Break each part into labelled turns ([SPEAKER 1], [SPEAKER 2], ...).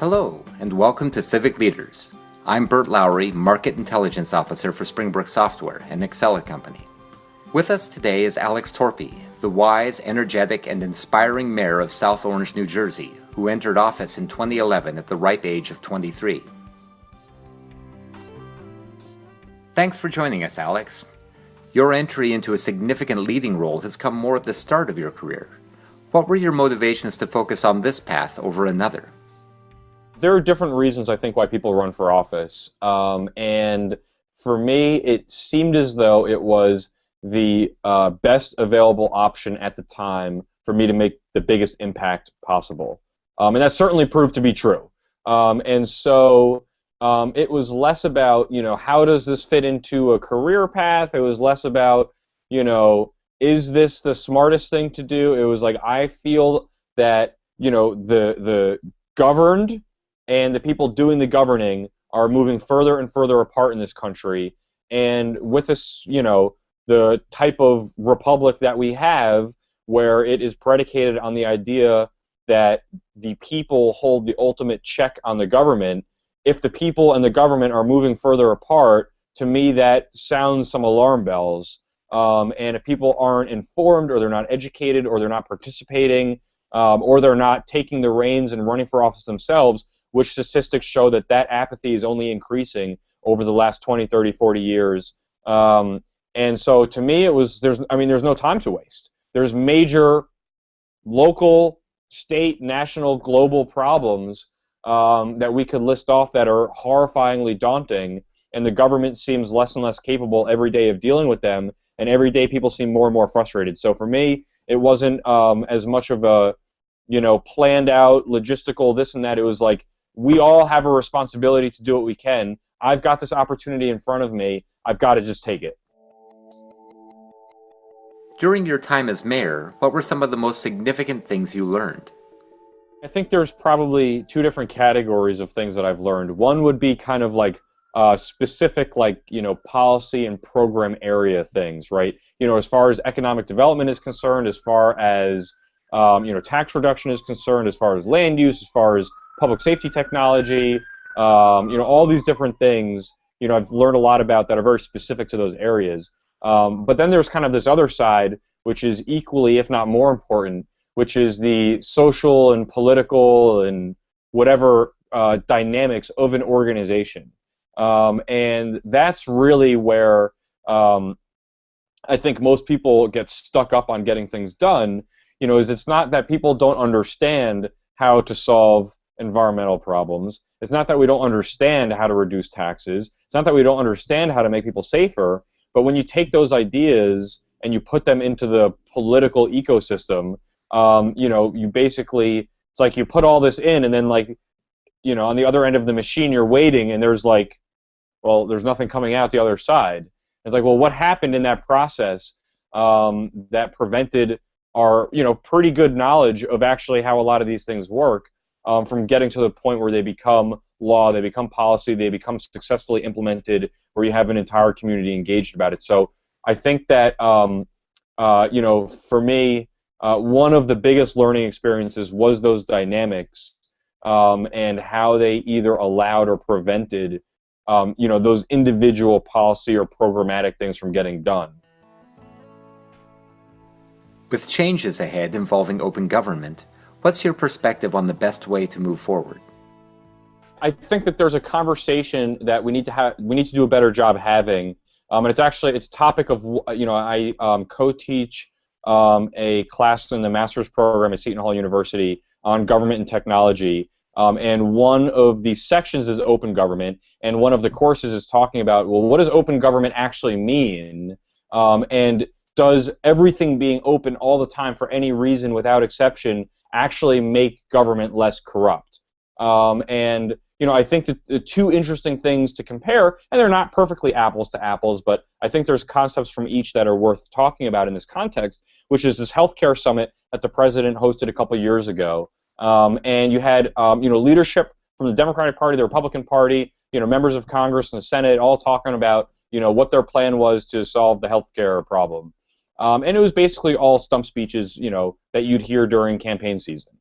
[SPEAKER 1] Hello, and welcome to Civic Leaders. I'm Bert Lowry, Market Intelligence Officer for Springbrook Software, an Excella company. With us today is Alex Torpy, the wise, energetic, and inspiring mayor of South Orange, New Jersey, who entered office in 2011 at the ripe age of 23. Thanks for joining us, Alex. Your entry into a significant leading role has come more at the start of your career. What were your motivations to focus on this path over another?
[SPEAKER 2] There are different reasons, I think, why people run for office. And for me, it seemed as though it was the best available option at the time for me to make the biggest impact possible. And that certainly proved to be true. And so it was less about, how does this fit into a career path? It was less about, is this the smartest thing to do? It was like, I feel that, the governed and the people doing the governing are moving further and further apart in this country. And with this, the type of republic that we have, where it is predicated on the idea that the people hold the ultimate check on the government, if the people and the government are moving further apart, to me that sounds some alarm bells. And if people aren't informed, or they're not educated, or they're not participating, or they're not taking the reins and running for office themselves, which statistics show that apathy is only increasing over the last 20, 30, 40 years. And so to me, there's no time to waste. There's major local, state, national, global problems that we could list off that are horrifyingly daunting, and the government seems less and less capable every day of dealing with them, and every day people seem more and more frustrated. So for me, it wasn't as much of a planned out, logistical, this and that. It was like, we all have a responsibility to do what we can. I've got this opportunity in front of me. I've got to just take it.
[SPEAKER 1] During your time as mayor, what were some of the most significant things you learned?
[SPEAKER 2] I think there's probably two different categories of things that I've learned. One would be kind of like specific, policy and program area things, right? As far as economic development is concerned, as far as tax reduction is concerned, as far as land use, as far as public safety technology, all these different things, I've learned a lot about that are very specific to those areas. But then there's kind of this other side, which is equally, if not more important, which is the social and political and whatever dynamics of an organization. And that's really where I think most people get stuck up on getting things done, is it's not that people don't understand how to solve environmental problems. It's not that we don't understand how to reduce taxes. It's not that we don't understand how to make people safer. But when you take those ideas and you put them into the political ecosystem, you basically, it's like you put all this in, and then on the other end of the machine you're waiting, and there's there's nothing coming out the other side. It's like, well, what happened in that process that prevented our pretty good knowledge of actually how a lot of these things work from getting to the point where they become law, they become policy, they become successfully implemented, where you have an entire community engaged about it. So I think that for me, one of the biggest learning experiences was those dynamics and how they either allowed or prevented those individual policy or programmatic things from getting done.
[SPEAKER 1] With changes ahead involving open government, what's your perspective on the best way to move forward?
[SPEAKER 2] I think that there's a conversation that we need to do a better job having, and it's a topic of I co-teach a class in the master's program at Seton Hall University on government and technology, and one of the sections is open government, and one of the courses is talking about, well, what does open government actually mean, and does everything being open all the time for any reason without exception actually make government less corrupt? And I think that the two interesting things to compare, and they're not perfectly apples to apples, but I think there's concepts from each that are worth talking about in this context, which is this healthcare summit that the president hosted a couple years ago. And you had leadership from the Democratic Party, the Republican Party, members of Congress and the Senate, all talking about what their plan was to solve the healthcare problem. And it was basically all stump speeches, that you'd hear during campaign season.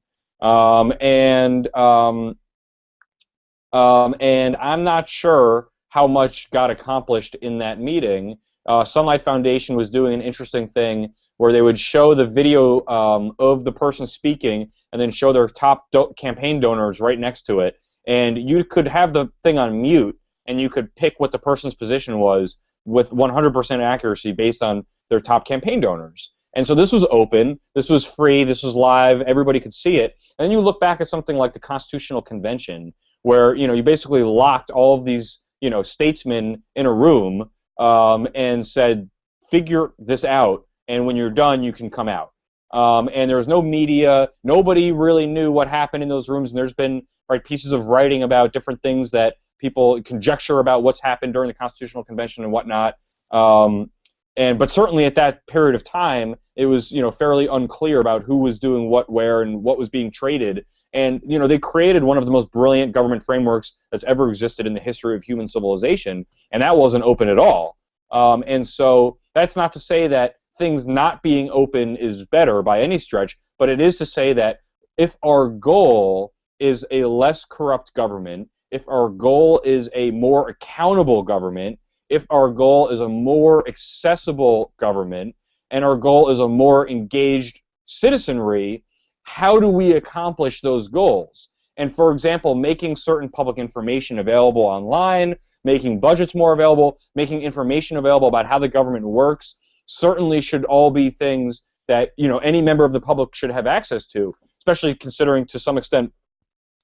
[SPEAKER 2] And I'm not sure how much got accomplished in that meeting. Sunlight Foundation was doing an interesting thing where they would show the video of the person speaking and then show their top campaign donors right next to it. And you could have the thing on mute, and you could pick what the person's position was with 100% accuracy based on their top campaign donors. And so this was open, this was free, this was live, everybody could see it. And then you look back at something like the Constitutional Convention, where you basically locked all of these statesmen in a room and said, figure this out, and when you're done, you can come out. And there was no media, nobody really knew what happened in those rooms, and there's been pieces of writing about different things that people conjecture about what's happened during the Constitutional Convention and whatnot. But certainly at that period of time, it was fairly unclear about who was doing what, where, and what was being traded. And they created one of the most brilliant government frameworks that's ever existed in the history of human civilization, and that wasn't open at all. And so that's not to say that things not being open is better by any stretch, but it is to say that if our goal is a less corrupt government, if our goal is a more accountable government, if our goal is a more accessible government, and our goal is a more engaged citizenry, how do we accomplish those goals? And for example, making certain public information available online, making budgets more available, making information available about how the government works, certainly should all be things that any member of the public should have access to, especially considering to some extent,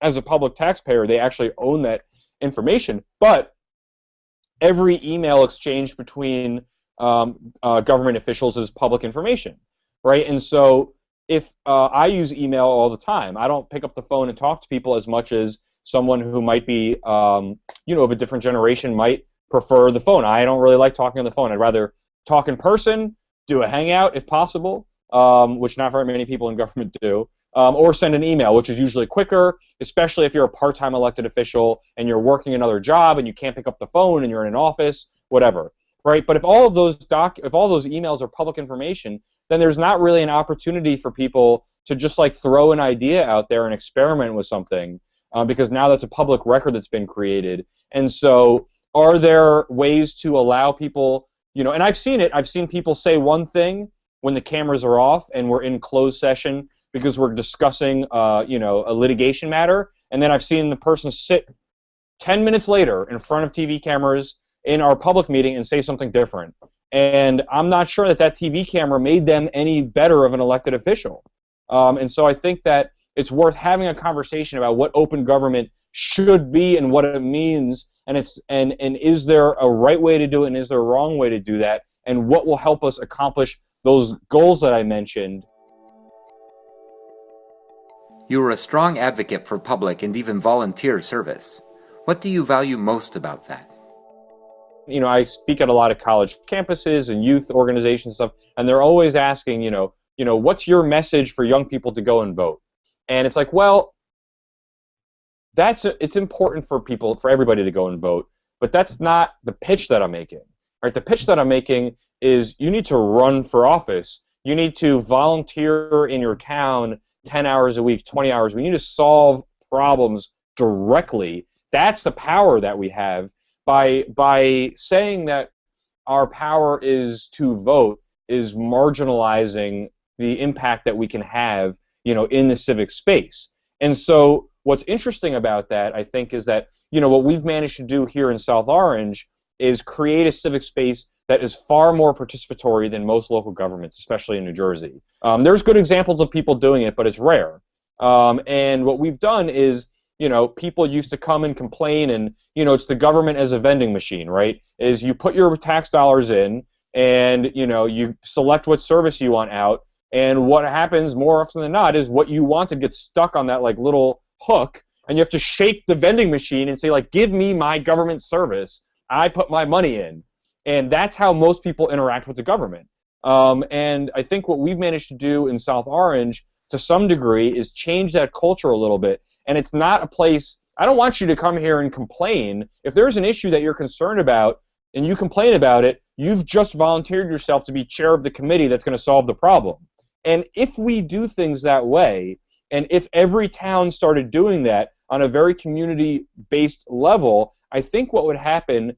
[SPEAKER 2] as a public taxpayer, they actually own that information. But every email exchange between government officials is public information, right? And so if I use email all the time, I don't pick up the phone and talk to people as much as someone who might be, of a different generation might prefer the phone. I don't really like talking on the phone. I'd rather talk in person, do a hangout if possible, which not very many people in government do, or send an email, which is usually quicker, especially if you're a part-time elected official and you're working another job and you can't pick up the phone and you're in an office, whatever, right? But if all of those emails are public information, then there's not really an opportunity for people to just throw an idea out there and experiment with something, because now that's a public record that's been created. And so are there ways to allow people, and I've seen it, I've seen people say one thing when the cameras are off and we're in closed session because we're discussing, a litigation matter, and then I've seen the person sit 10 minutes later in front of TV cameras in our public meeting and say something different. And I'm not sure that TV camera made them any better of an elected official. And so I think that it's worth having a conversation about what open government should be and what it means, and is there a right way to do it and is there a wrong way to do that, and what will help us accomplish those goals that I mentioned.
[SPEAKER 1] You are a strong advocate for public and even volunteer service. What do you value most about that?
[SPEAKER 2] I speak at a lot of college campuses and youth organizations and stuff, and they're always asking, what's your message for young people to go and vote? And it's well, it's important for everybody to go and vote, but that's not the pitch that I'm making. Right? The pitch that I'm making is you need to run for office. You need to volunteer in your town 10 hours a week, 20 hours. We need to solve problems directly. That's the power that we have. By saying that our power is to vote is marginalizing the impact that we can have, in the civic space. And so what's interesting about that, I think, is that, what we've managed to do here in South Orange is create a civic space that is far more participatory than most local governments, especially in New Jersey. There's good examples of people doing it, but it's rare. And what we've done is, people used to come and complain, and, it's the government as a vending machine, right? Is you put your tax dollars in, and, you select what service you want out, and what happens more often than not is what you wanted gets stuck on that, little hook, and you have to shake the vending machine and say, give me my government service. I put my money in. And that's how most people interact with the government. And I think what we've managed to do in South Orange, to some degree, is change that culture a little bit. And it's not a place, I don't want you to come here and complain. If there's an issue that you're concerned about and you complain about it, you've just volunteered yourself to be chair of the committee that's going to solve the problem. And if we do things that way, and if every town started doing that, on a very community-based level, I think what would happen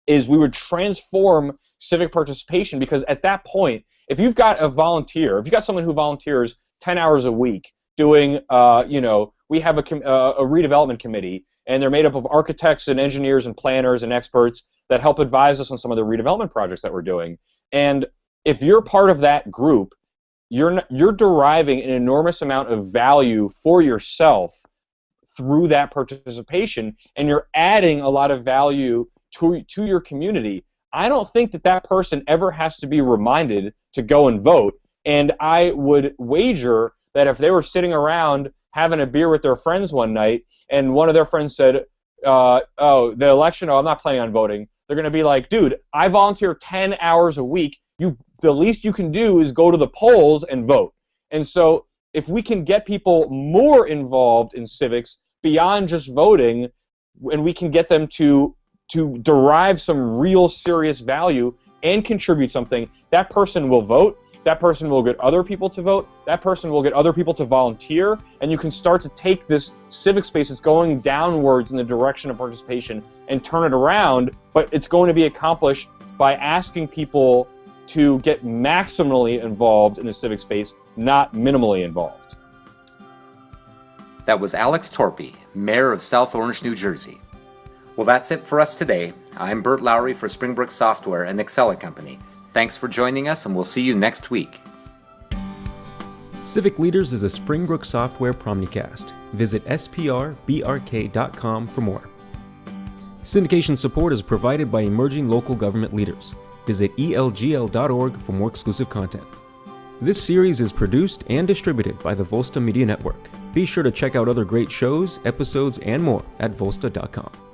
[SPEAKER 2] is we would transform civic participation, because at that point, if you've got a volunteer, if you've got someone who volunteers 10 hours a week doing, we have a redevelopment committee, and they're made up of architects and engineers and planners and experts that help advise us on some of the redevelopment projects that we're doing. And if you're part of that group, you're deriving an enormous amount of value for yourself through that participation, and you're adding a lot of value to your community. I don't think that person ever has to be reminded to go and vote, and I would wager that if they were sitting around having a beer with their friends one night, and one of their friends said, the election, I'm not planning on voting, they're going to be like, dude, I volunteer 10 hours a week. The least you can do is go to the polls and vote. And so if we can get people more involved in civics beyond just voting, and we can get them to derive some real serious value and contribute something, that person will vote, that person will get other people to vote, that person will get other people to volunteer, and you can start to take this civic space that's going downwards in the direction of participation and turn it around, but it's going to be accomplished by asking people to get maximally involved in the civic space, not minimally involved.
[SPEAKER 1] That was Alex Torpy, Mayor of South Orange, New Jersey. Well, that's it for us today. I'm Bert Lowry for Springbrook Software and Excella Company. Thanks for joining us, and we'll see you next week.
[SPEAKER 3] Civic Leaders is a Springbrook Software Promnicast. Visit sprbrk.com for more. Syndication support is provided by emerging local government leaders. Visit elgl.org for more exclusive content. This series is produced and distributed by the Volsta Media Network. Be sure to check out other great shows, episodes, and more at volsta.com.